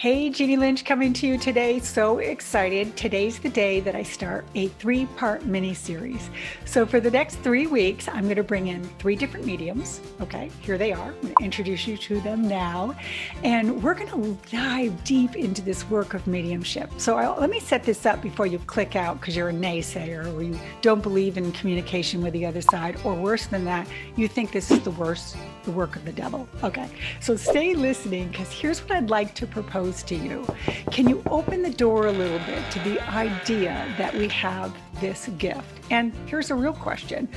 Hey, Jeannie Lynch coming to you today. So excited. Today's the day that I start a 3-part mini series. So for the next 3 weeks, I'm going to bring in 3 different mediums. Okay, here they are. I'm going to introduce you to them now. And we're going to dive deep into this work of mediumship. So let me set this up before you click out because you're a naysayer or you don't believe in communication with the other side, or worse than that, you think this is the work of the devil. Okay, so stay listening because here's what I'd like to propose to you. Can you open the door a little bit to the idea that we have this gift? And here's a real question.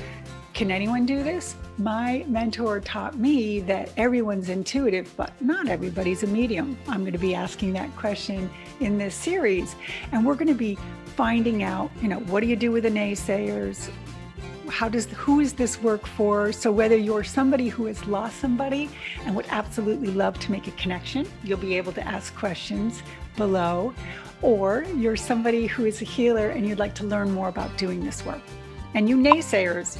Can anyone do this? My mentor taught me that everyone's intuitive, but not everybody's a medium. I'm going to be asking that question in this series, and we're going to be finding out, what do you do with the naysayers? Who is this work for? So whether you're somebody who has lost somebody and would absolutely love to make a connection, you'll be able to ask questions below, or you're somebody who is a healer and you'd like to learn more about doing this work. And you naysayers,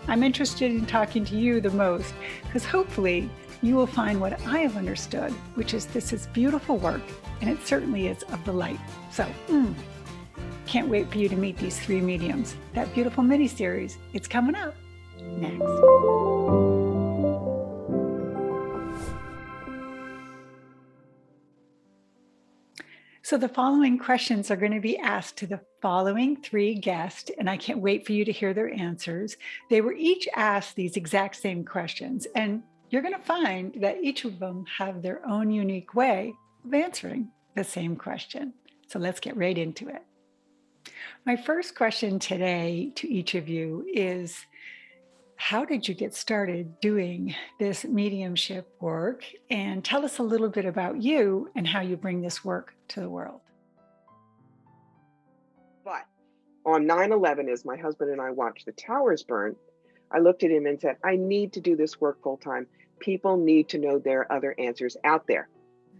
I'm interested in talking to you the most because hopefully you will find what I have understood, which is this is beautiful work and it certainly is of the light. So, can't wait for you to meet these 3 mediums. That beautiful mini-series, it's coming up next. So the following questions are going to be asked to the following 3 guests, and I can't wait for you to hear their answers. They were each asked these exact same questions, and you're going to find that each of them have their own unique way of answering the same question. So let's get right into it. My first question today to each of you is, how did you get started doing this mediumship work? And tell us a little bit about you and how you bring this work to the world. But on 9/11, as my husband and I watched the towers burn, I looked at him and said, I need to do this work full time. People need to know there are other answers out there.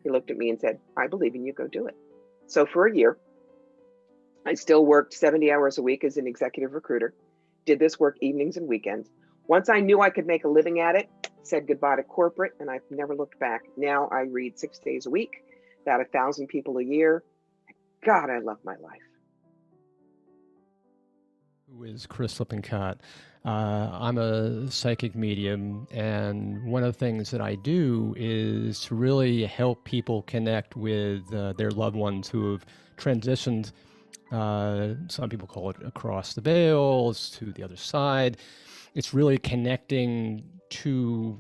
He looked at me and said, I believe in you, go do it. So for a year, I still worked 70 hours a week as an executive recruiter, did this work evenings and weekends. Once I knew I could make a living at it, said goodbye to corporate, and I've never looked back. Now I read 6 days a week, about 1,000 people a year. God, I love my life. Who is Chris Lippincott? I'm a psychic medium, and one of the things that I do is to really help people connect with their loved ones who have transitioned. Some people call it across the veils to the other side. It's really connecting to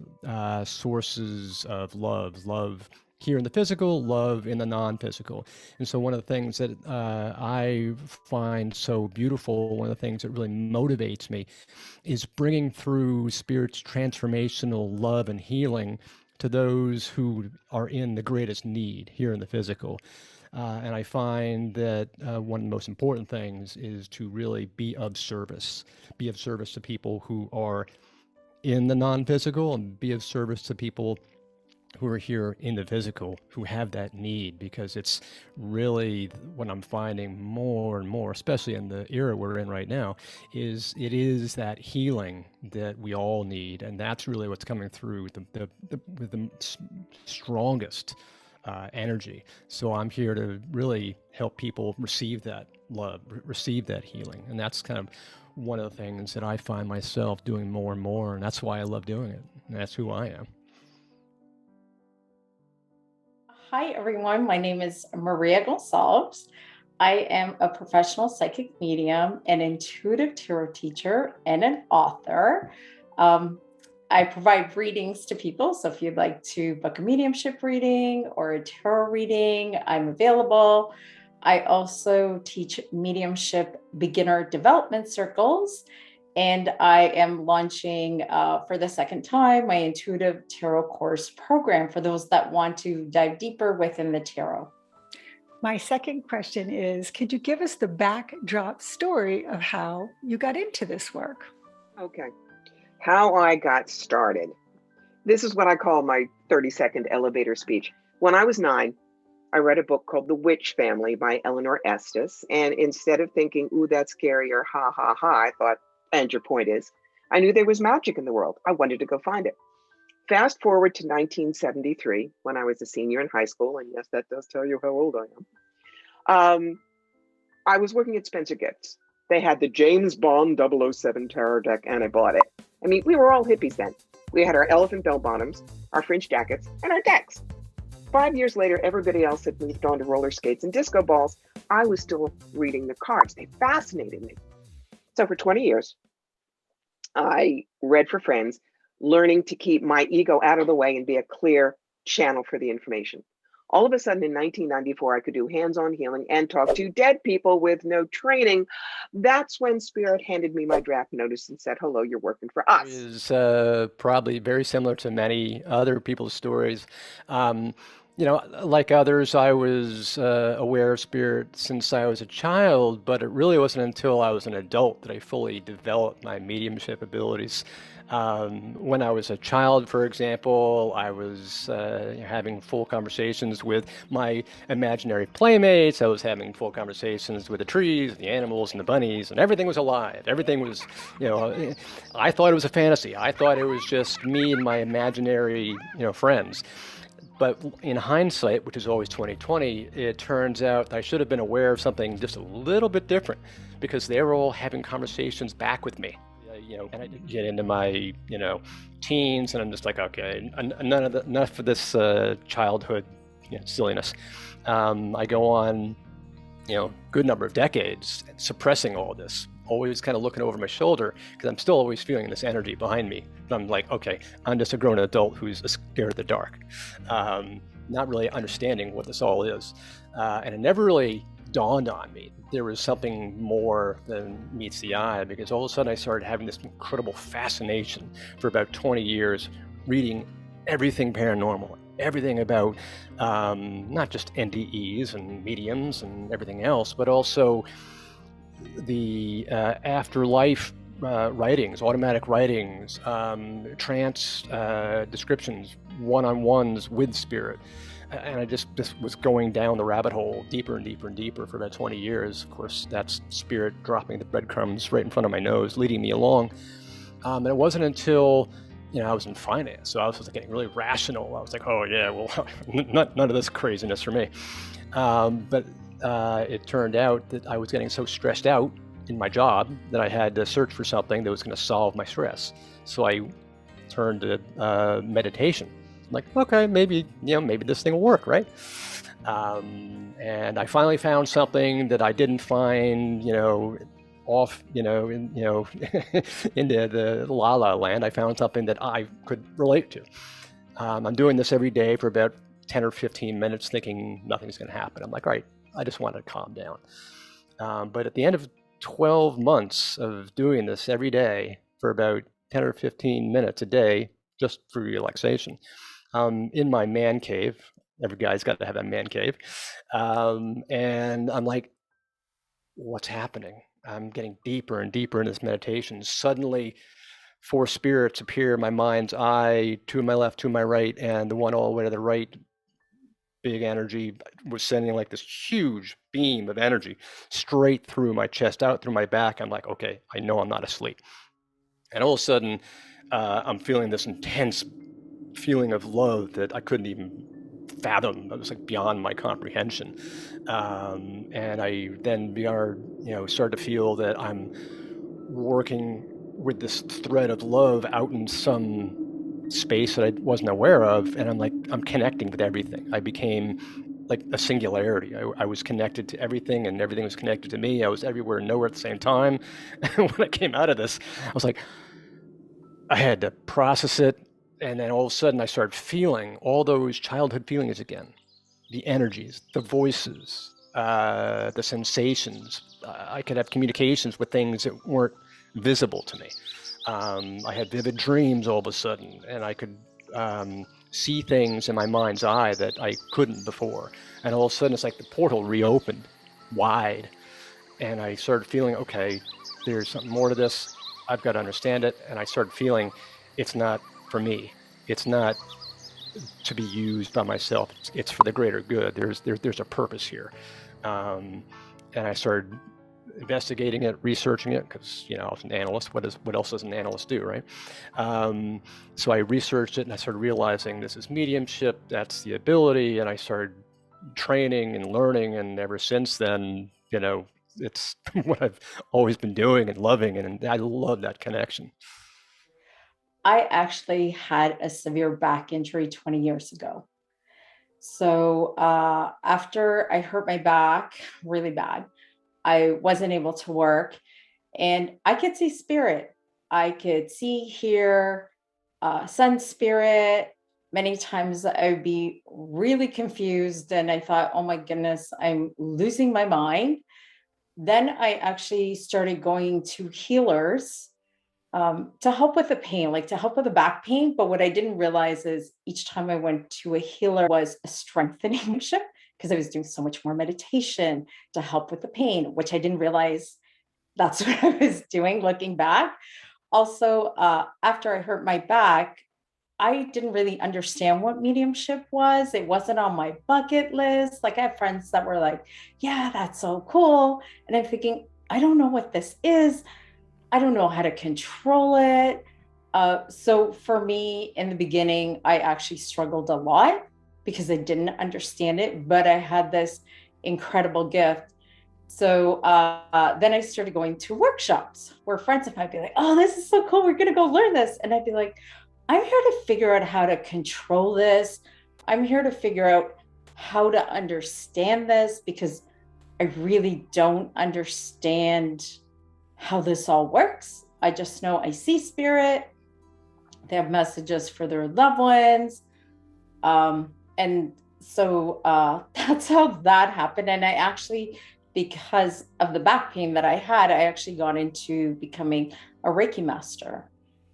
sources of love here in the physical, love in the non-physical. And so one of the things that I find so beautiful, one of the things that really motivates me is bringing through Spirit's transformational love and healing to those who are in the greatest need here in the physical. And I find that one of the most important things is to really be of service to people who are in the non-physical, and be of service to people who are here in the physical, who have that need, because it's really what I'm finding more and more, especially in the era we're in right now, is that healing that we all need. And that's really what's coming through with the strongest energy. So I'm here to really help people receive that love, receive that healing. And that's kind of one of the things that I find myself doing more and more. And that's why I love doing it. And that's who I am. Hi, everyone. My name is Maria Gonçalves. I am a professional psychic medium, an intuitive tarot teacher, and an author. I provide readings to people. So if you'd like to book a mediumship reading or a tarot reading, I'm available. I also teach mediumship beginner development circles. And I am launching for the second time my intuitive tarot course program for those that want to dive deeper within the tarot. My second question is, could you give us the backdrop story of how you got into this work? Okay. How I got started. This is what I call my 30-second elevator speech. When I was 9, I read a book called The Witch Family by Eleanor Estes. And instead of thinking, ooh, that's scary, or ha, ha, ha, I thought, and your point is, I knew there was magic in the world. I wanted to go find it. Fast forward to 1973, when I was a senior in high school, and yes, that does tell you how old I am. I was working at Spencer Gifts. They had the James Bond 007 tarot deck, and I bought it. I mean, we were all hippies then. We had our elephant bell bottoms, our fringe jackets, and our decks. 5 years later, everybody else had moved on to roller skates and disco balls. I was still reading the cards. They fascinated me. So for 20 years, I read for friends, learning to keep my ego out of the way and be a clear channel for the information. All of a sudden in 1994, I could do hands-on healing and talk to dead people with no training. That's when Spirit handed me my draft notice and said, hello, you're working for us. Is probably very similar to many other people's stories. You know, like others, I was aware of spirit since I was a child, but it really wasn't until I was an adult that I fully developed my mediumship abilities. When I was a child, for example, I was having full conversations with my imaginary playmates. I was having full conversations with the trees, the animals, and the bunnies, and everything was alive. Everything was, you know, I thought it was a fantasy. I thought it was just me and my imaginary, friends. But in hindsight, which is always 2020, it turns out I should have been aware of something just a little bit different, because they were all having conversations back with me. And I get into my, teens, and I'm just like, okay, enough of this childhood silliness. I go on, good number of decades suppressing all this, always kind of looking over my shoulder, because I'm still always feeling this energy behind me. And I'm like, okay, I'm just a grown adult who's scared of the dark, not really understanding what this all is. And it never really dawned on me there was something more than meets the eye, because all of a sudden I started having this incredible fascination for about 20 years, reading everything paranormal, everything about not just NDEs and mediums and everything else, but also the afterlife writings, automatic writings, trance descriptions, one-on-ones with spirit. And I just was going down the rabbit hole deeper and deeper and deeper for about 20 years. Of course, that's spirit dropping the breadcrumbs right in front of my nose, leading me along. And it wasn't until, I was in finance, so I was just getting really rational. I was like, oh yeah, well, none of this craziness for me. But it turned out that I was getting so stressed out in my job that I had to search for something that was going to solve my stress. So I turned to meditation. I'm like, okay, maybe this thing will work, right? And I finally found something that I didn't find, off, into the la la land. I found something that I could relate to. I'm doing this every day for about 10 or 15 minutes, thinking nothing's going to happen. I'm like, all right, I just want to calm down. But at the end of 12 months of doing this every day for about 10 or 15 minutes a day, just for relaxation, in my man cave. Every guy's got to have a man cave. And I'm like, what's happening? I'm getting deeper and deeper in this meditation. Suddenly, 4 spirits appear in my mind's eye, 2 to my left, 2 to my right, and the one all the way to the right, big energy, was sending like this huge beam of energy straight through my chest, out through my back. I'm like, okay, I know I'm not asleep. And all of a sudden, I'm feeling this intense feeling of love that I couldn't even fathom. It was like beyond my comprehension. And I then started to feel that I'm working with this thread of love out in some space that I wasn't aware of. And I'm connecting with everything. I became like a singularity. I was connected to everything, and everything was connected to me. I was everywhere and nowhere at the same time. And when I came out of this, I was like, I had to process it. And then all of a sudden I started feeling all those childhood feelings again, the energies, the voices, the sensations. I could have communications with things that weren't visible to me. I had vivid dreams all of a sudden, and I could see things in my mind's eye that I couldn't before. And all of a sudden it's like the portal reopened wide, and I started feeling, okay, there's something more to this. I've got to understand it. And I started feeling it's not for me. It's not to be used by myself. It's for the greater good. There's a purpose here. And I started investigating it, researching it, because I was an analyst. What else does an analyst do, right? So I researched it, and I started realizing this is mediumship. That's the ability, and I started training and learning, and ever since then, it's what I've always been doing and loving, and I love that connection. I actually had a severe back injury 20 years ago. So after I hurt my back really bad, I wasn't able to work, and I could see spirit. I could see, hear, sense spirit. Many times I would be really confused, and I thought, oh my goodness, I'm losing my mind. Then I actually started going to healers to help with the pain, like to help with the back pain. But what I didn't realize is each time I went to a healer was a strengthening ship, because I was doing so much more meditation to help with the pain, which I didn't realize that's what I was doing looking back. Also, after I hurt my back, I didn't really understand what mediumship was. It wasn't on my bucket list. Like I have friends that were like, yeah, that's so cool. And I'm thinking, I don't know what this is. I don't know how to control it. So for me, in the beginning, I actually struggled a lot because I didn't understand it, but I had this incredible gift. So then I started going to workshops where friends of mine would be like, oh, this is so cool. We're going to go learn this. And I'd be like, I'm here to figure out how to control this. I'm here to figure out how to understand this, because I really don't understand how this all works. I just know I see spirit. They have messages for their loved ones. And so that's how that happened. And I actually, because of the back pain that I had, I actually got into becoming a Reiki master.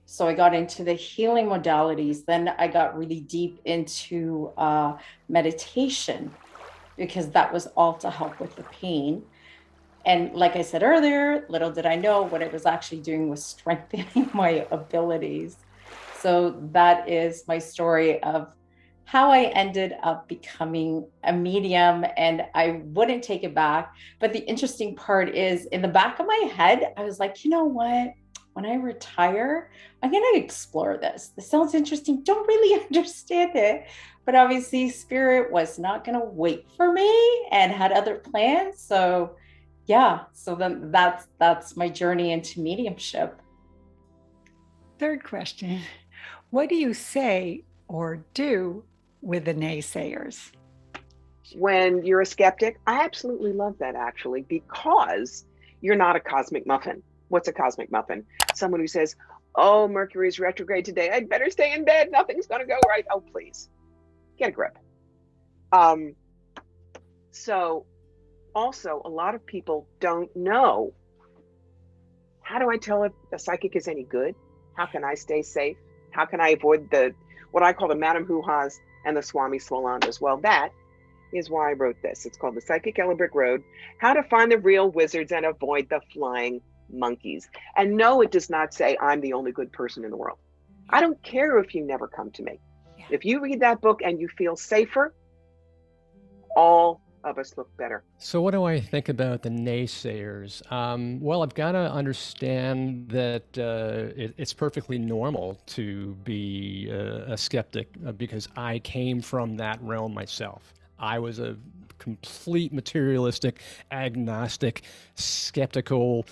So I got into the healing modalities. Then I got really deep into meditation, because that was all to help with the pain. And like I said earlier, little did I know what I was actually doing was strengthening my abilities. So that is my story of how I ended up becoming a medium, and I wouldn't take it back. But the interesting part is, in the back of my head, I was like, you know what? When I retire, I'm going to explore this. This sounds interesting. Don't really understand it. But obviously, spirit was not going to wait for me and had other plans. So yeah, so then that's my journey into mediumship. Third question. What do you say or do with the naysayers? When you're a skeptic, I absolutely love that, actually, because you're not a cosmic muffin. What's a cosmic muffin? Someone who says, oh, Mercury's retrograde today. I'd better stay in bed. Nothing's going to go right. Oh, please get a grip. So also, a lot of people don't know, how do I tell if a psychic is any good? How can I stay safe? How can I avoid what I call the Madame Hoo-Ha's and the Swami Swalandas? Well, that is why I wrote this. It's called The Psychic Yellow Brick Road, How to Find the Real Wizards and Avoid the Flying Monkeys. And no, it does not say I'm the only good person in the world. I don't care if you never come to me. Yeah. If you read that book and you feel safer, all of us look better. So what do I think about the naysayers? Well, I've got to understand that it's perfectly normal to be a skeptic, because I came from that realm myself. I was a complete materialistic, agnostic, skeptical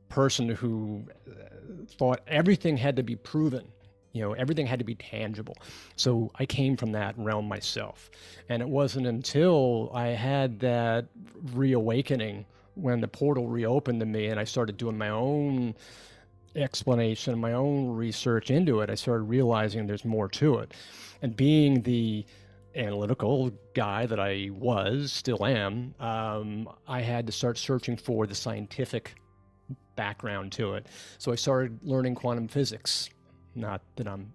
person who thought everything had to be proven. Everything had to be tangible. So I came from that realm myself. And it wasn't until I had that reawakening, when the portal reopened to me and I started doing my own explanation, my own research into it, I started realizing there's more to it. And being the analytical guy that I still am, I had to start searching for the scientific background to it. So I started learning quantum physics. Not that I'm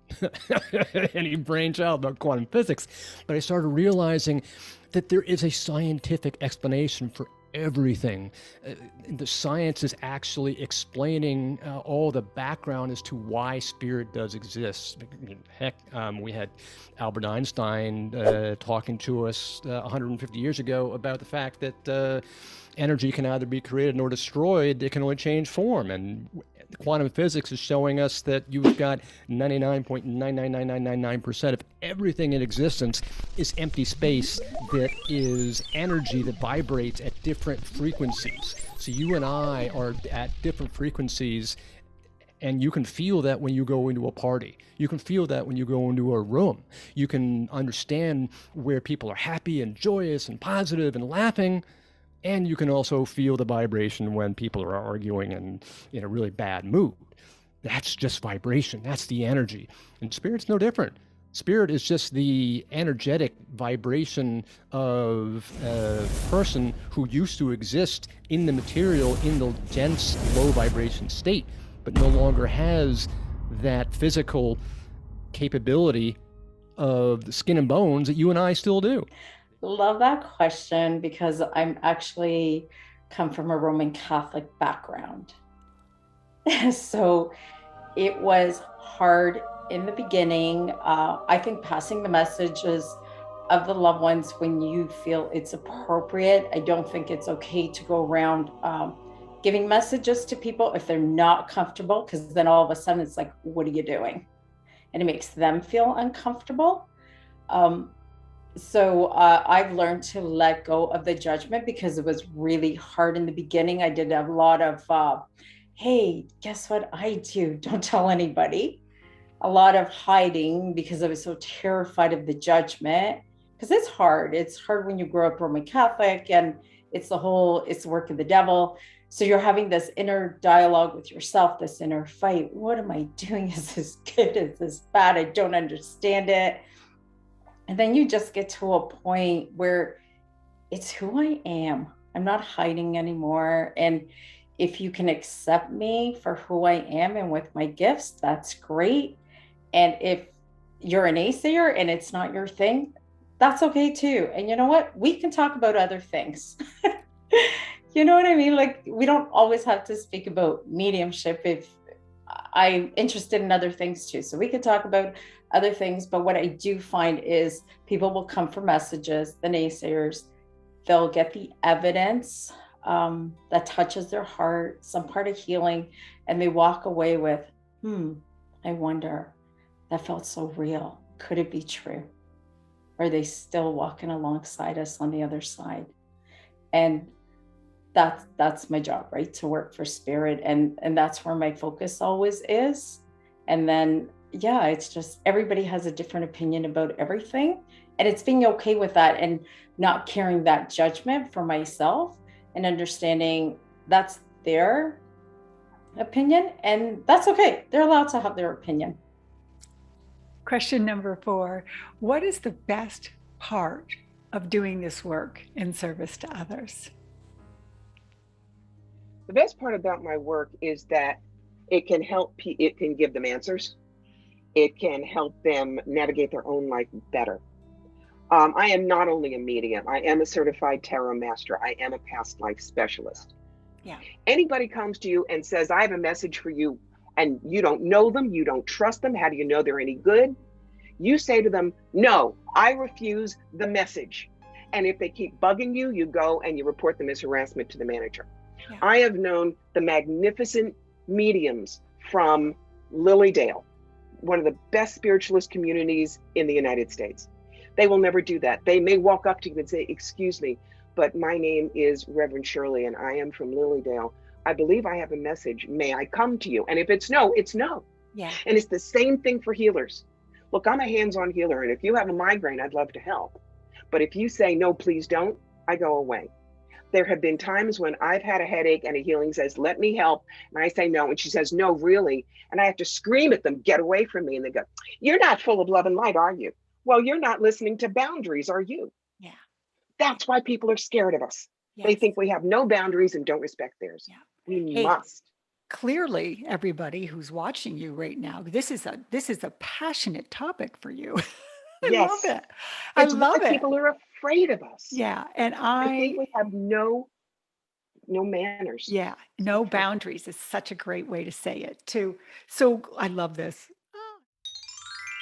any brainchild about quantum physics, but I started realizing that there is a scientific explanation for everything. The science is actually explaining all the background as to why spirit does exist. Heck, we had Albert Einstein talking to us 150 years ago about the fact that energy can either be created nor destroyed. It can only change form. And quantum physics is showing us that you've got 99.999999% of everything in existence is empty space that is energy that vibrates at different frequencies. So you and I are at different frequencies, and you can feel that when you go into a party. You can feel that when you go into a room. You can understand where people are happy and joyous and positive and laughing. And you can also feel the vibration when people are arguing and in a really bad mood. That's just vibration. That's the energy. And spirit's no different. Spirit is just the energetic vibration of a person who used to exist in the material in the dense, low vibration state, but no longer has that physical capability of the skin and bones that you and I still do. Love that question, because I'm actually come from a Roman Catholic background. So it was hard in the beginning. I think passing the messages of the loved ones when you feel it's appropriate. I don't think it's okay to go around giving messages to people if they're not comfortable, because then all of a sudden it's like, what are you doing? And it makes them feel uncomfortable. So I've learned to let go of the judgment, because it was really hard in the beginning. I did a lot of, hey, guess what I do? Don't tell anybody. A lot of hiding, because I was so terrified of the judgment. Because it's hard. It's hard when you grow up Roman Catholic, and it's the work of the devil. So you're having this inner dialogue with yourself, this inner fight. What am I doing? Is this good? Is this bad? I don't understand it. And then you just get to a point where it's who I am. I'm not hiding anymore. And if you can accept me for who I am and with my gifts, that's great. And if you're a naysayer and it's not your thing, that's okay too. And you know what? We can talk about other things. You know what I mean? Like, we don't always have to speak about mediumship if I'm interested in other things too. So we could talk about other things. But what I do find is people will come for messages, the naysayers, they'll get the evidence that touches their heart, some part of healing, and they walk away with, I wonder, that felt so real. Could it be true? Are they still walking alongside us on the other side? And that's my job, right? To work for spirit. And that's where my focus always is. And then, yeah, it's just everybody has a different opinion about everything. And it's being okay with that and not carrying that judgment for myself, and understanding that's their opinion and that's okay. They're allowed to have their opinion. Question number 4. What is the best part of doing this work in service to others? The best part about my work is that it can help, it can give them answers. It can help them navigate their own life better. I am not only a medium, I am a certified tarot master. I am a past life specialist. Yeah. Anybody comes to you and says, I have a message for you, and you don't know them, you don't trust them, how do you know they're any good? You say to them, no, I refuse the message. And if they keep bugging you, you go and you report them as harassment to the manager. Yeah. I have known the magnificent mediums from Lilydale, one of the best spiritualist communities in the United States. They will never do that. They may walk up to you and say, excuse me, but my name is Reverend Shirley and I am from Lilydale. I believe I have a message. May I come to you? And if it's no, it's no. Yeah. And it's the same thing for healers. Look, I'm a hands-on healer, and if you have a migraine, I'd love to help. But if you say, no, please don't, I go away. There have been times when I've had a headache and a healing says, let me help. And I say no. And she says, no, really. And I have to scream at them, get away from me. And they go, you're not full of love and light, are you? Well, you're not listening to boundaries, are you? Yeah. That's why people are scared of us. Yes. They think we have no boundaries and don't respect theirs. Yeah. We must. Clearly, everybody who's watching you right now, this is a passionate topic for you. I love it. I love it. People are afraid of us. Yeah. And I think we have no manners. Yeah. No boundaries is such a great way to say it too. So I love this.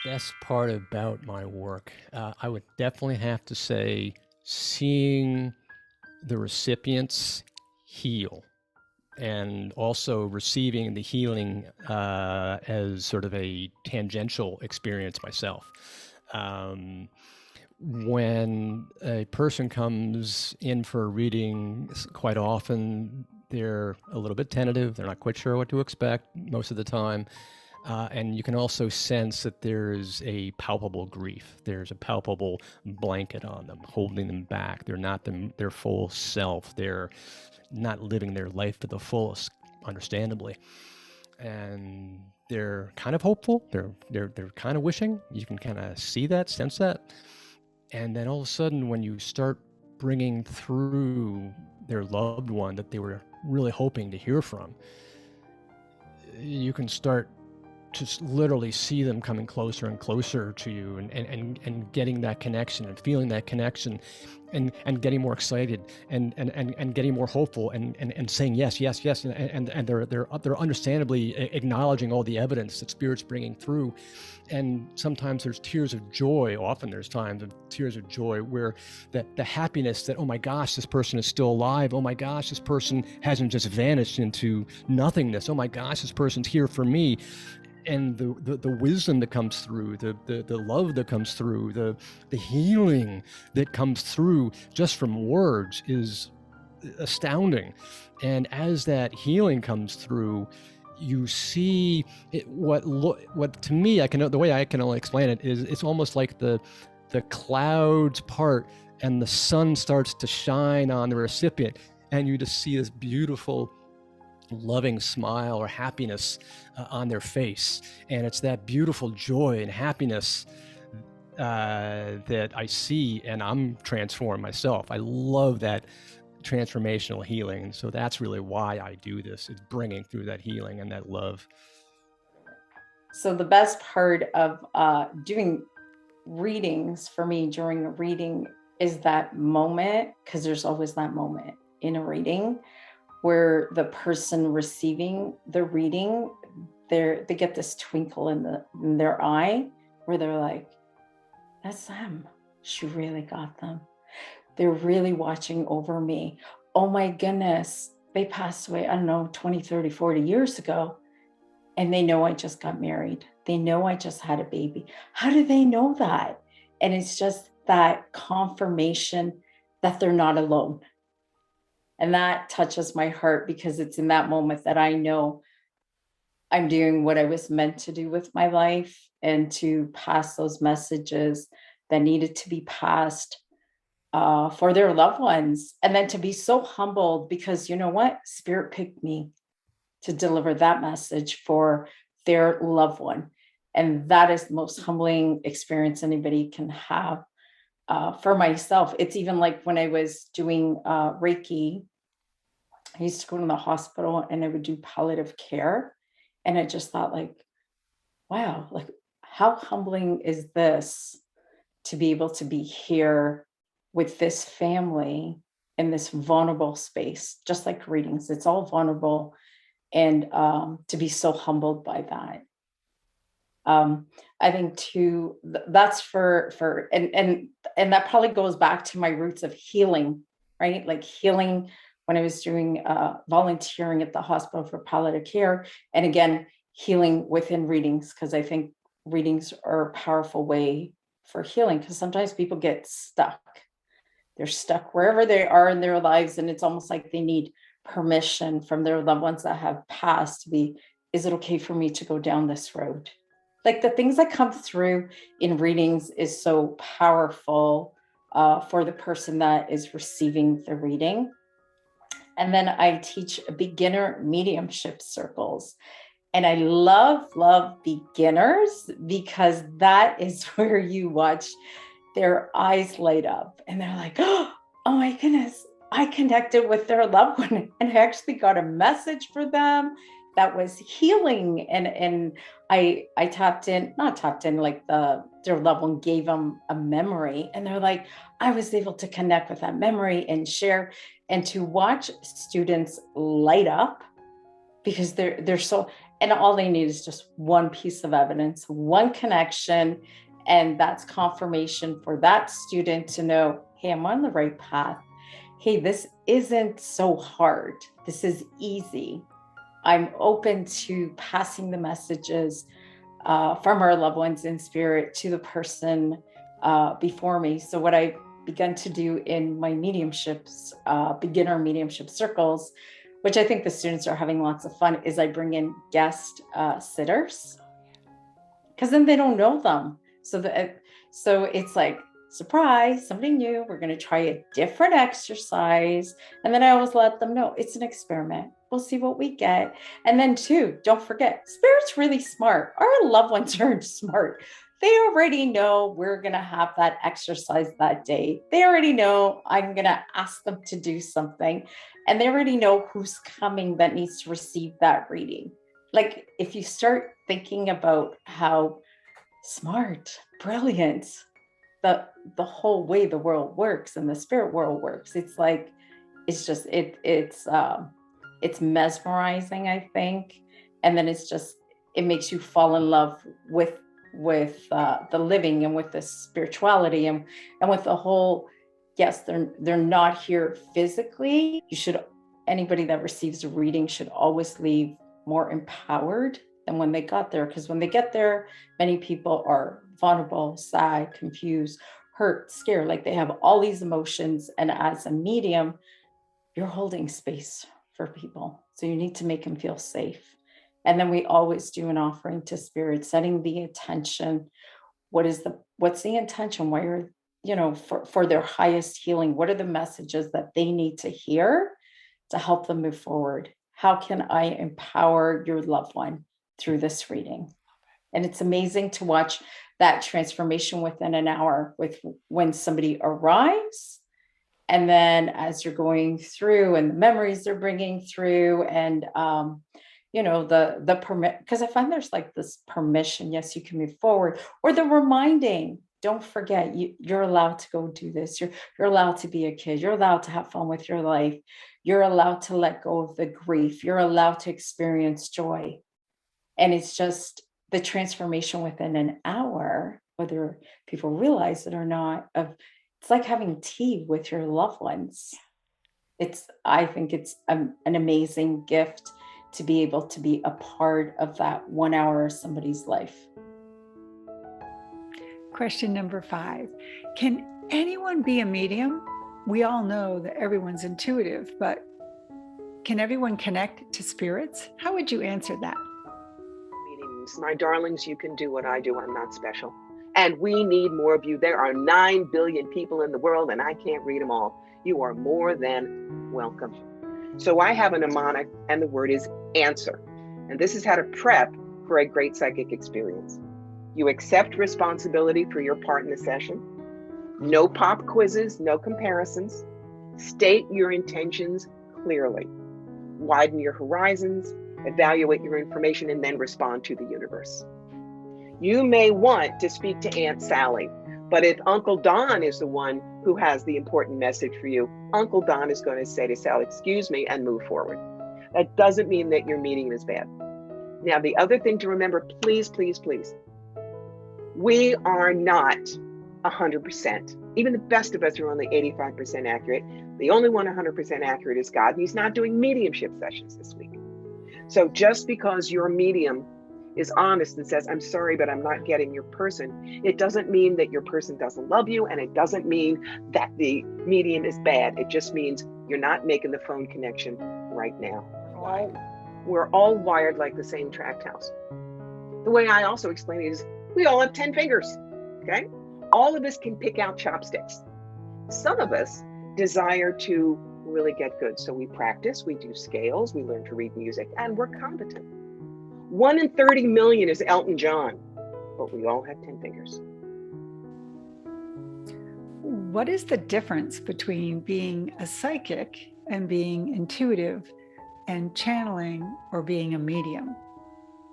Best part about my work, I would definitely have to say seeing the recipients heal, and also receiving the healing as sort of a tangential experience myself. When a person comes in for a reading, quite often they're a little bit tentative. They're not quite sure what to expect most of the time. And you can also sense that there's a palpable grief. There's a palpable blanket on them, holding them back. They're not their full self. They're not living their life to the fullest, understandably. And they're kind of hopeful. They're kind of wishing. You can kind of see that, sense that. And then all of a sudden, when you start bringing through their loved one that they were really hoping to hear from, you can start to literally see them coming closer and closer to you, and getting that connection and feeling that connection, and getting more excited and getting more hopeful and saying yes, and they're understandably acknowledging all the evidence that Spirit's bringing through. And sometimes there's tears of joy. Often there's times of tears of joy where the happiness that, oh my gosh, this person is still alive. Oh my gosh, this person hasn't just vanished into nothingness. Oh my gosh, this person's here for me. And the wisdom that comes through, the love that comes through, the healing that comes through just from words is astounding. And as that healing comes through, you see it, what to me, the way I can only explain it is it's almost like the clouds part and the sun starts to shine on the recipient, and you just see this beautiful loving smile or happiness on their face. And it's that beautiful joy and happiness that I see, and I'm transformed myself. I love that transformational healing. And so that's really why I do this. It's bringing through that healing and that love. So the best part of doing readings for me during a reading is that moment, because there's always that moment in a reading where the person receiving the reading, they get this twinkle in their eye where they're like, that's them. She really got them. They're really watching over me. Oh my goodness, they passed away, I don't know, 20, 30, 40 years ago. And they know I just got married. They know I just had a baby. How do they know that? And it's just that confirmation that they're not alone. And that touches my heart, because it's in that moment that I know I'm doing what I was meant to do with my life, and to pass those messages that needed to be passed for their loved ones. And then to be so humbled, because you know what? Spirit picked me to deliver that message for their loved one. And that is the most humbling experience anybody can have. For myself, it's even like when I was doing Reiki, I used to go to the hospital and I would do palliative care. And I just thought, like, wow, like, how humbling is this to be able to be here with this family in this vulnerable space, just like readings, it's all vulnerable. And to be so humbled by that. I think too, that's for and that probably goes back to my roots of healing, right? Like healing when I was doing volunteering at the hospital for palliative care. And again, healing within readings, because I think readings are a powerful way for healing, because sometimes people get stuck. They're stuck wherever they are in their lives. And it's almost like they need permission from their loved ones that have passed to be, is it okay for me to go down this road? Like the things that come through in readings is so powerful for the person that is receiving the reading. And then I teach beginner mediumship circles. And I love beginners, because that is where you watch their eyes light up and they're like, oh my goodness, I connected with their loved one and I actually got a message for them that was healing. And I not tapped in, like their loved one gave them a memory, and they're like, I was able to connect with that memory and share. And to watch students light up, because they're so, and all they need is just one piece of evidence, one connection. And that's confirmation for that student to know, hey, I'm on the right path. hey, this isn't so hard. This is easy. I'm open to passing the messages from our loved ones in spirit to the person before me. So what I've begun to do in my mediumships, beginner mediumship circles, which I think the students are having lots of fun, is I bring in guest sitters, because then they don't know them. So it's like, surprise, somebody new. We're going to try a different exercise. And then I always let them know it's an experiment. We'll see what we get. And then too, don't forget, spirit's really smart. Our loved ones are smart. They already know we're going to have that exercise that day. They already know I'm going to ask them to do something. And they already know who's coming that needs to receive that reading. Like, if you start thinking about how smart, brilliant, the whole way the world works and the spirit world works, it's like, it's just, it's mesmerizing, I think. And then it makes you fall in love with the living and with the spirituality and with the whole, yes, they're not here physically. Anybody that receives a reading should always leave more empowered than when they got there. Because when they get there, many people are vulnerable, sad, confused, hurt, scared, like they have all these emotions. And as a medium, you're holding space for people. So you need to make them feel safe. And then we always do an offering to spirit, setting the intention. What's the intention? Why are, for their highest healing? What are the messages that they need to hear to help them move forward? How can I empower your loved one through this reading? And it's amazing to watch that transformation within an hour when somebody arrives. And then as you're going through and the memories they're bringing through and, the permit, because I find there's like this permission. Yes, you can move forward, or the reminding, don't forget, you're allowed to go do this. You're allowed to be a kid. You're allowed to have fun with your life. You're allowed to let go of the grief. You're allowed to experience joy. And it's just the transformation within an hour, whether people realize it or not, it's like having tea with your loved ones. I think it's an amazing gift to be able to be a part of that 1 hour of somebody's life. Question number 5. Can anyone be a medium? We all know that everyone's intuitive, but can everyone connect to spirits? How would you answer that? Meetings, my darlings, you can do what I do. I'm not special. And we need more of you. There are 9 billion people in the world, and I can't read them all. You are more than welcome. So I have a mnemonic, and the word is answer. And this is how to prep for a great psychic experience. You accept responsibility for your part in the session. No pop quizzes, no comparisons. State your intentions clearly. Widen your horizons, evaluate your information, and then respond to the universe. You may want to speak to Aunt Sally, but if Uncle Don is the one who has the important message for you, Uncle Don is going to say to Sally, excuse me, and move forward. That doesn't mean that your meeting is bad. Now, the other thing to remember, please, please, please, we are not 100%. Even the best of us are only 85% accurate. The only one 100% accurate is God, and he's not doing mediumship sessions this week. So just because your medium is honest and says, I'm sorry, but I'm not getting your person, it doesn't mean that your person doesn't love you, and it doesn't mean that the medium is bad. It just means you're not making the phone connection right now. We're all wired like the same tract house. The way I also explain it is we all have 10 fingers, okay? All of us can pick out chopsticks. Some of us desire to really get good. So we practice, we do scales, we learn to read music, and we're competent. 1 in 30 million is Elton John, but we all have 10 fingers. What is the difference between being a psychic and being intuitive and channeling or being a medium?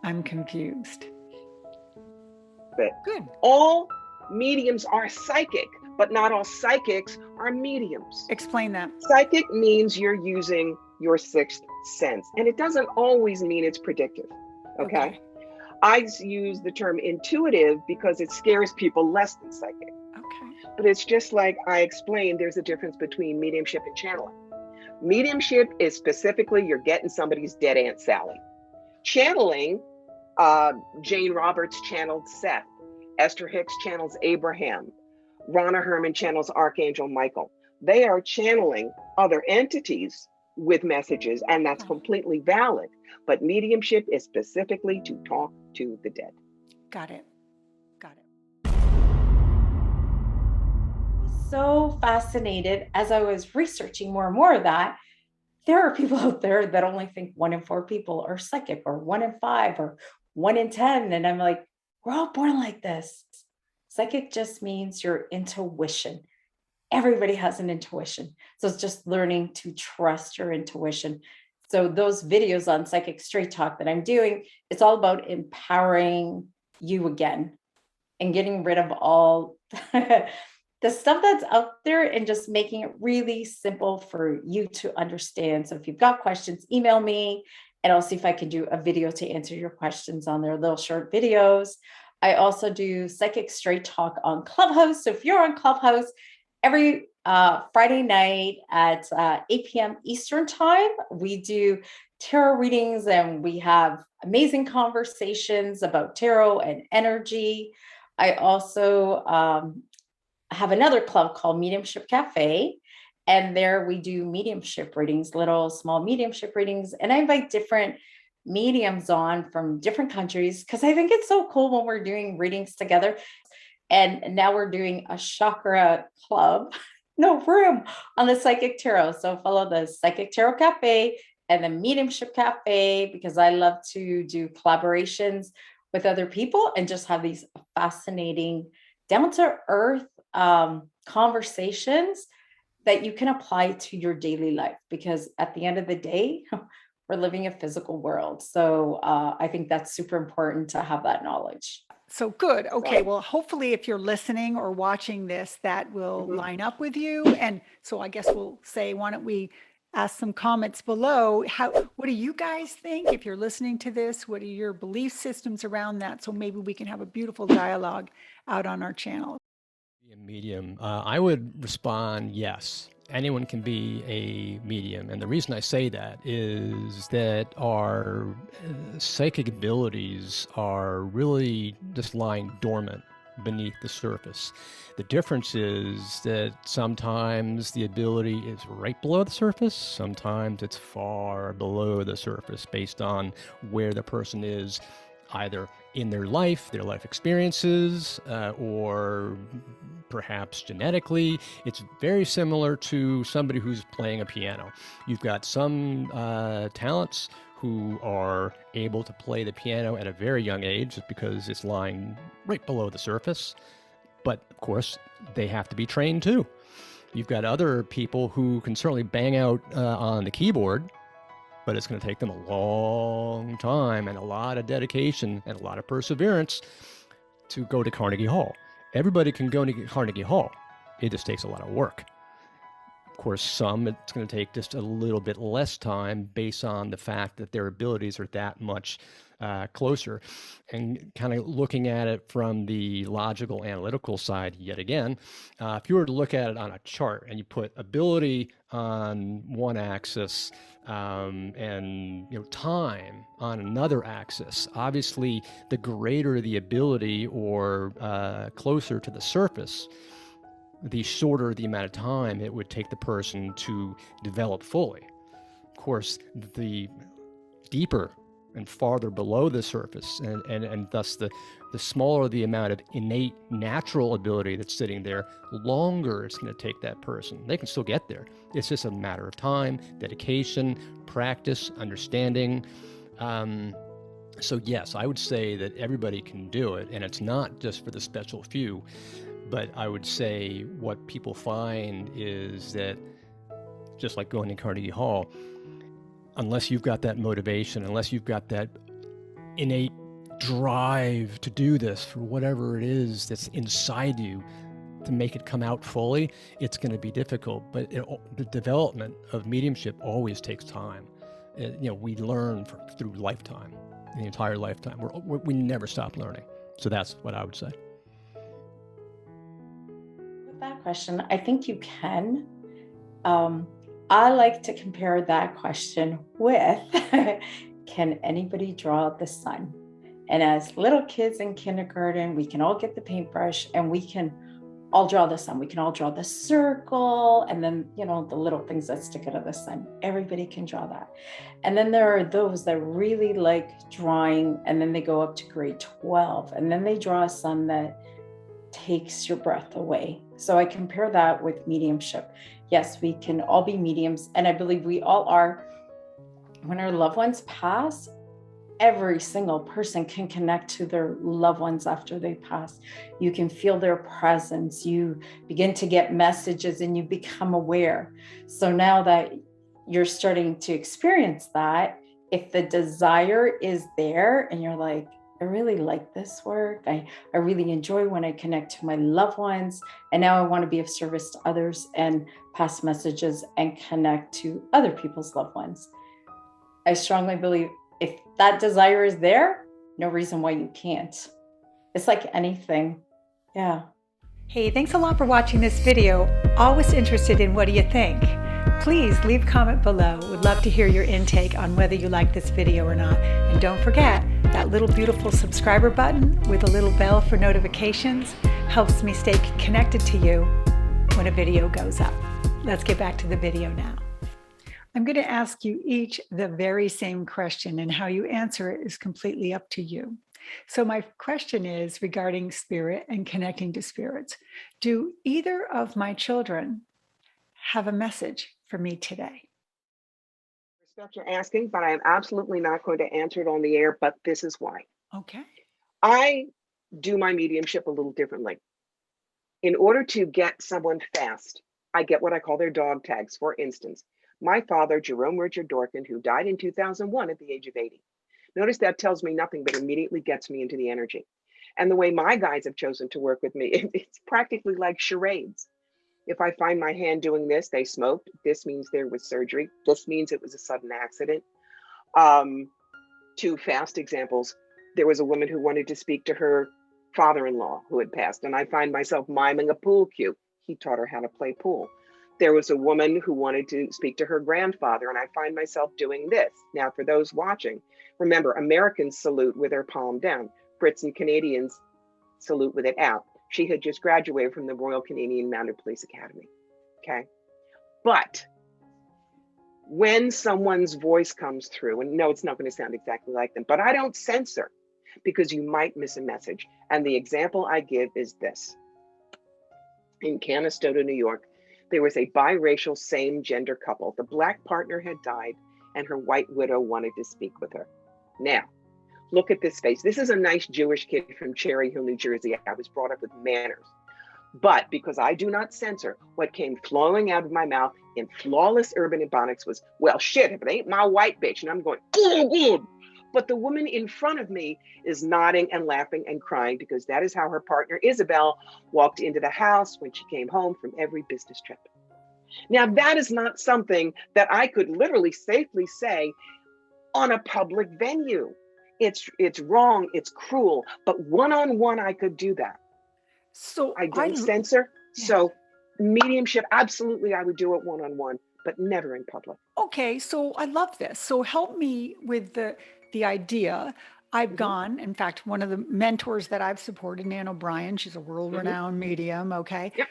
I'm confused. But Good. all mediums are psychic, but not all psychics are mediums. Explain that. Psychic means you're using your sixth sense, and it doesn't always mean it's predictive. Okay. I use the term intuitive because it scares people less than psychic. Okay. Okay. But it's just like I explained, there's a difference between mediumship and channeling. Mediumship is specifically you're getting somebody's dead Aunt Sally. Channeling, Jane Roberts channeled Seth. Esther Hicks channels Abraham. Ronna Herman channels Archangel Michael. They are channeling other entities with messages, and that's completely valid. But mediumship is specifically to talk to the dead. Got it. Got it. So fascinated as I was researching more and more of that. There are people out there that only think 1 in 4 people are psychic, or 1 in 5, or 1 in 10. And I'm like, we're all born like this. Psychic just means your intuition. Everybody has an intuition. So it's just learning to trust your intuition. So those videos on Psychic Straight Talk that I'm doing, it's all about empowering you again and getting rid of all the stuff that's out there and just making it really simple for you to understand. So if you've got questions, email me and I'll see if I can do a video to answer your questions on their little short videos. I also do Psychic Straight Talk on Clubhouse. So if you're on Clubhouse, every Friday night at 8 p.m. Eastern time, we do tarot readings and we have amazing conversations about tarot and energy. I also have another club called Mediumship Cafe, and there we do mediumship readings, little small mediumship readings, and I invite different mediums on from different countries because I think it's so cool when we're doing readings together. And now we're doing a chakra club, no room, on the Psychic Tarot. So follow the Psychic Tarot Cafe and the Mediumship Cafe, because I love to do collaborations with other people and just have these fascinating, down to earth conversations that you can apply to your daily life. Because at the end of the day, we're living a physical world. So I think that's super important to have that knowledge. So good. Okay. Well, hopefully if you're listening or watching this, that will line up with you. And so I guess we'll say, why don't we ask some comments below? What do you guys think? If you're listening to this, what are your belief systems around that? So maybe we can have a beautiful dialogue out on our channel. Be a medium. I would respond, yes. Anyone can be a medium. And the reason I say that is that our psychic abilities are really just lying dormant beneath the surface. The difference is that sometimes the ability is right below the surface, sometimes it's far below the surface based on where the person is, either in their life experiences, or perhaps genetically. It's very similar to somebody who's playing a piano. You've got some talents who are able to play the piano at a very young age just because it's lying right below the surface. But of course, they have to be trained too. You've got other people who can certainly bang out on the keyboard, but it's going to take them a long time and a lot of dedication and a lot of perseverance to go to Carnegie Hall. Everybody can go to Carnegie Hall. It just takes a lot of work. Of course, some it's going to take just a little bit less time based on the fact that their abilities are that much closer. And kind of looking at it from the logical, analytical side yet again, if you were to look at it on a chart and you put ability on one axis and time on another axis, obviously the greater the ability or closer to the surface, the shorter the amount of time it would take the person to develop fully. Of course, the deeper and farther below the surface, and thus the smaller the amount of innate natural ability that's sitting there, longer it's going to take that person. They can still get there. It's just a matter of time, dedication, practice, understanding. So yes, I would say that everybody can do it, and it's not just for the special few. But I would say what people find is that, just like going to Carnegie Hall, unless you've got that motivation, unless you've got that innate drive to do this for whatever it is that's inside you, to make it come out fully, it's going to be difficult. But the development of mediumship always takes time. We learn through lifetime, the entire lifetime. We never stop learning. So that's what I would say. that question, I think you can. I like to compare that question with can anybody draw the sun? And as little kids in kindergarten, we can all get the paintbrush and we can all draw the sun. We can all draw the circle and then, the little things that stick out of the sun. Everybody can draw that. And then there are those that really like drawing, and then they go up to grade 12, and then they draw a sun that takes your breath away. So I compare that with mediumship. Yes, we can all be mediums, and I believe we all are. When our loved ones pass, every single person can connect to their loved ones after they pass. You can feel their presence. You begin to get messages and you become aware. So now that you're starting to experience that, if the desire is there and you're like, I really like this work. I really enjoy when I connect to my loved ones. And now I want to be of service to others and pass messages and connect to other people's loved ones. I strongly believe if that desire is there, no reason why you can't. It's like anything. Yeah. Hey, thanks a lot for watching this video. Always interested in what do you think? Please leave a comment below. Would love to hear your intake on whether you like this video or not. And don't forget, that little beautiful subscriber button with a little bell for notifications helps me stay connected to you when a video goes up. Let's get back to the video now. I'm going to ask you each the very same question, and how you answer it is completely up to you. So my question is regarding spirit and connecting to spirits. Do either of my children have a message for me today? Respect you're asking, but I am absolutely not going to answer it on the air, but this is why. Okay. I do my mediumship a little differently. In order to get someone fast, I get what I call their dog tags. For instance, my father, Jerome Richard Dorkin, who died in 2001 at the age of 80. Notice that tells me nothing, but immediately gets me into the energy. And the way my guides have chosen to work with me, it's practically like charades. If I find my hand doing this, they smoked. This means there was surgery. This means it was a sudden accident. Two fast examples. There was a woman who wanted to speak to her father-in-law who had passed, and I find myself miming a pool cue. He taught her how to play pool. There was a woman who wanted to speak to her grandfather, and I find myself doing this. Now, for those watching, remember, Americans salute with their palm down. Brits and Canadians salute with it out. She had just graduated from the Royal Canadian Mounted Police Academy, okay? But when someone's voice comes through, and no, it's not going to sound exactly like them, but I don't censor because you might miss a message. And the example I give is this. In Canastota, New York, there was a biracial same-gender couple. The Black partner had died, and her white widow wanted to speak with her. Now, look at this face. This is a nice Jewish kid from Cherry Hill, New Jersey. I was brought up with manners. But because I do not censor, what came flowing out of my mouth in flawless urban ebonics was, well, shit, if it ain't my white bitch. And I'm going, ooh. But the woman in front of me is nodding and laughing and crying because that is how her partner, Isabel, walked into the house when she came home from every business trip. Now, that is not something that I could literally safely say on a public venue. It's wrong, it's cruel, but one-on-one, I could do that. So I don't censor. Yeah. So mediumship, absolutely, I would do it one-on-one, but never in public. Okay, so I love this. So help me with the idea. I've gone, in fact, one of the mentors that I've supported, Nan O'Brien, she's a world-renowned medium, okay? Yep.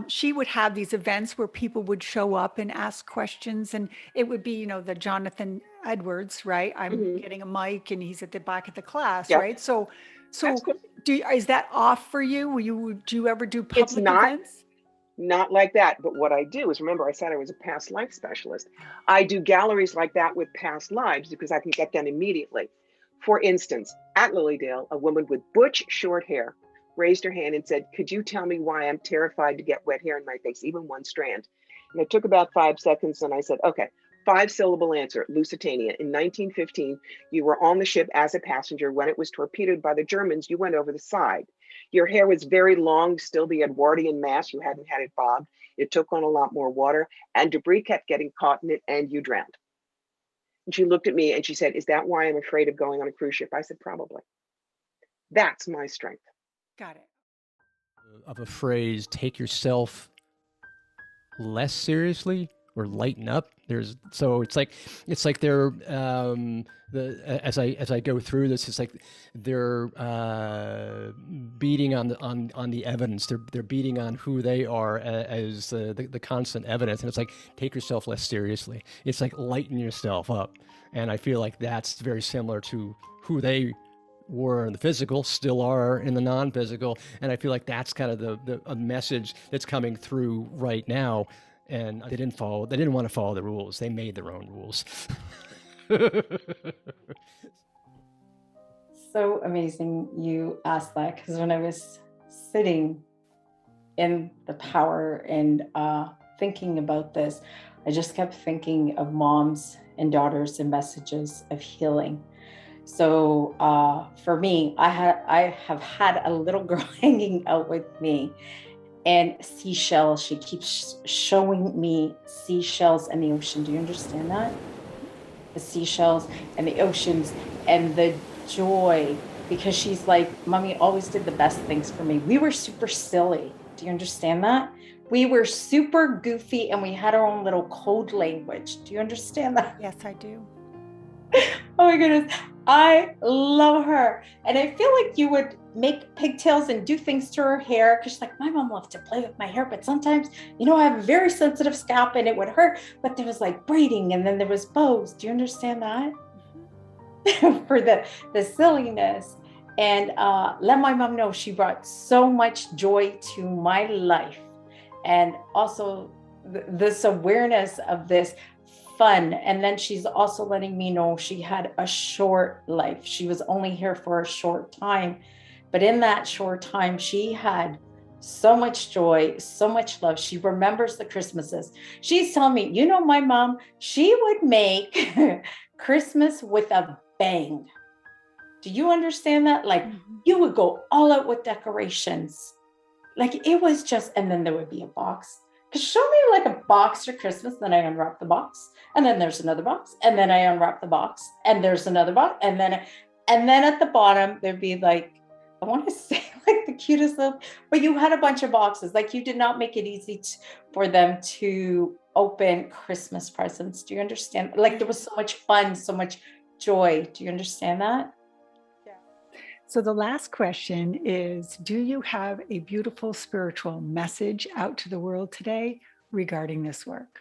She would have these events where people would show up and ask questions, and it would be, the Jonathan Edwards, right? I'm getting a mic and he's at the back of the class, Yep. right? So is that off for you? Would you ever do public events? Not like that. But what I do is, remember, I said I was a past life specialist. I do galleries like that with past lives because I can get them immediately. For instance, at Lilydale, a woman with butch short hair raised her hand and said, could you tell me why I'm terrified to get wet hair in my face, even one strand? And it took about 5 seconds. And I said, okay, 5-syllable answer, Lusitania. In 1915, you were on the ship as a passenger. When it was torpedoed by the Germans, you went over the side. Your hair was very long, still the Edwardian mass. You hadn't had it bobbed. It took on a lot more water, and debris kept getting caught in it, and you drowned. And she looked at me and she said, is that why I'm afraid of going on a cruise ship? I said, probably. That's my strength. Got it. of a phrase, take yourself less seriously or lighten up. It's like they're as I go through this, it's like they're beating on the evidence. They're beating on who they are as the constant evidence, and it's like, take yourself less seriously. It's like, lighten yourself up, and I feel like that's very similar to who they were in the physical, still are in the non-physical, and I feel like that's kind of a message that's coming through right now. And they didn't want to follow the rules. They made their own rules. So amazing you asked that, because when I was sitting in the power and thinking about this, I just kept thinking of moms and daughters and messages of healing. So for me, I have had a little girl hanging out with me, and seashells. She keeps showing me seashells in the ocean. Do you understand that? The seashells and the oceans and the joy, because she's like, Mommy always did the best things for me. We were super silly. Do you understand that? We were super goofy, and we had our own little code language. Do you understand that? Yes, I do. Oh my goodness. I love her. And I feel like you would make pigtails and do things to her hair, because she's like, my mom loved to play with my hair, but sometimes, I have a very sensitive scalp and it would hurt. But there was like braiding, and then there was bows. Do you understand that? For the silliness. And let my mom know she brought so much joy to my life. And also this awareness of this fun. And then she's also letting me know she had a short life. She was only here for a short time. But in that short time, she had so much joy, so much love. She remembers the Christmases. She's telling me, my mom, she would make Christmas with a bang. Do you understand that? Like, you would go all out with decorations. Like, it was just, and then there would be a box. Because show me like a box for Christmas, then I unwrap the box, and then there's another box, and then I unwrap the box, and there's another box, and then at the bottom there'd be like, I want to say like the cutest little, but you had a bunch of boxes. Like, you did not make it easy for them to open Christmas presents. Do you understand? Like, there was so much fun, so much joy. Do you understand that? So the last question is, do you have a beautiful spiritual message out to the world today regarding this work?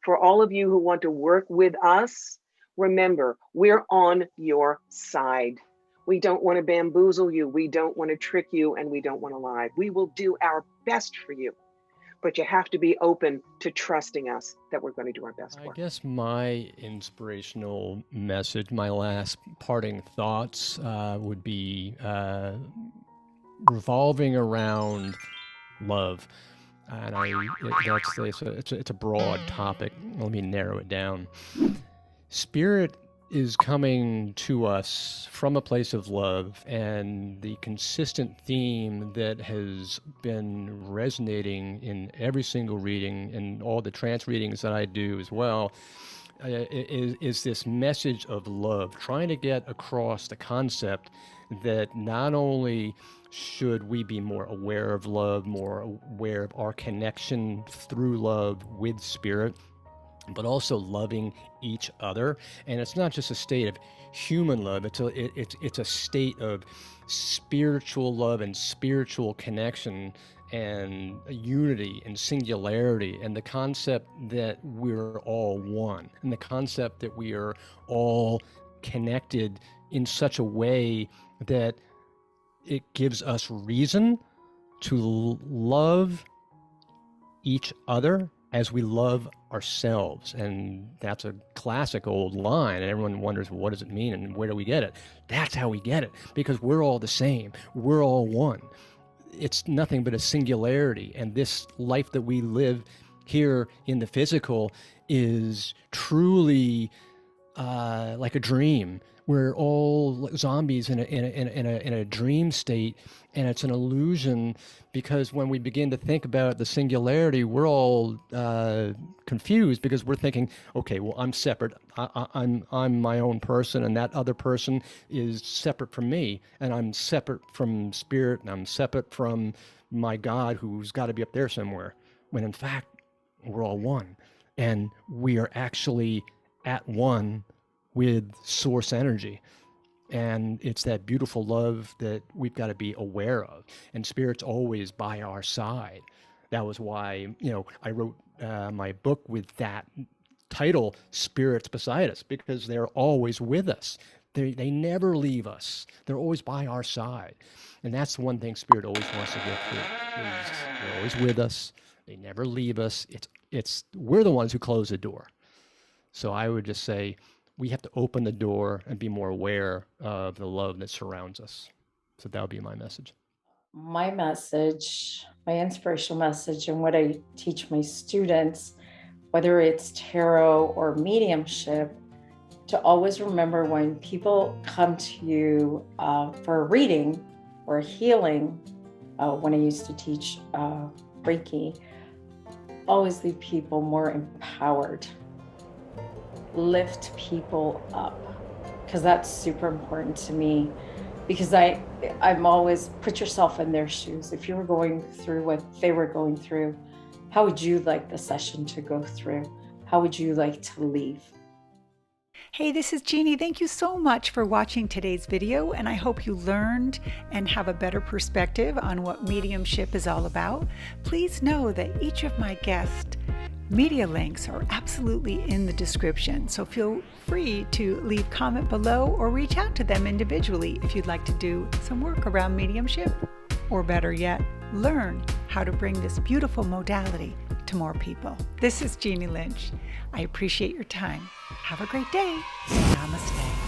For all of you who want to work with us, remember, we're on your side. We don't want to bamboozle you. We don't want to trick you, and we don't want to lie. We will do our best for you, but you have to be open to trusting us that we're going to do our best for. I guess my inspirational message, my last parting thoughts would be revolving around love. And it's a broad topic. Let me narrow it down. Spirit is coming to us from a place of love, and the consistent theme that has been resonating in every single reading and all the trance readings that I do as well is this message of love, trying to get across the concept that not only should we be more aware of love, more aware of our connection through love with spirit, but also loving each other. And it's not just a state of human love, it's a state of spiritual love and spiritual connection and unity and singularity, and the concept that we're all one, and the concept that we are all connected in such a way that it gives us reason to love each other as we love ourselves. And that's a classic old line, and everyone wonders, well, what does it mean and where do we get it? That's how we get it, because we're all the same. We're all one. It's nothing but a singularity, and this life that we live here in the physical is truly like a dream. we're all zombies in a dream state, and it's an illusion, because when we begin to think about the singularity, we're all confused, because we're thinking, okay, well, I'm separate. I'm my own person, and that other person is separate from me, and I'm separate from spirit, and I'm separate from my God, who's got to be up there somewhere. When in fact, we're all one, and we are actually at one with source energy. And it's that beautiful love that we've got to be aware of. And Spirit's always by our side. That was why, I wrote my book with that title, Spirits Beside Us, because they're always with us. They never leave us. They're always by our side. And that's the one thing Spirit always wants to get through. They're always with us. They never leave us. We're the ones who close the door. So I would just say, we have to open the door and be more aware of the love that surrounds us. So that would be my message. My message, my inspirational message, and what I teach my students, whether it's tarot or mediumship, to always remember when people come to you for a reading or a healing, when I used to teach Reiki, always leave people more empowered. Lift people up, because that's super important to me, because I'm always, put yourself in their shoes. If you were going through what they were going through, how would you like the session to go through? How would you like to leave? Hey, this is Jeannie. Thank you so much for watching today's video, and I hope you learned and have a better perspective on what mediumship is all about. Please know that each of my guest media links are absolutely in the description, so feel free to leave comment below or reach out to them individually if you'd like to do some work around mediumship, or better yet, learn how to bring this beautiful modality to more people. This is Jeannie Lynch. I appreciate your time. Have a great day. Namaste.